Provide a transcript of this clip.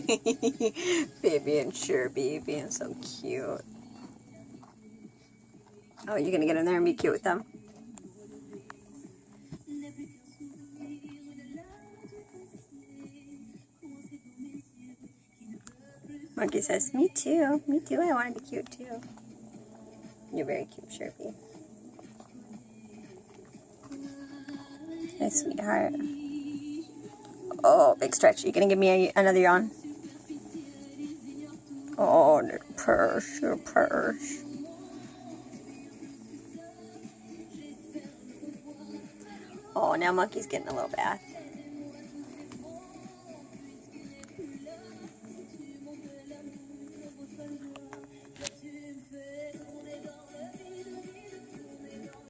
Baby and Sherpy being so cute. Oh, you're gonna get in there and be cute with them? Monkey says, me too. Me too. I want to be cute too. You're very cute, Sherpy. Nice sweetheart. Oh, big stretch. You gonna give me another yawn? Oh, your purse. Oh, now Monkey's getting a little bath.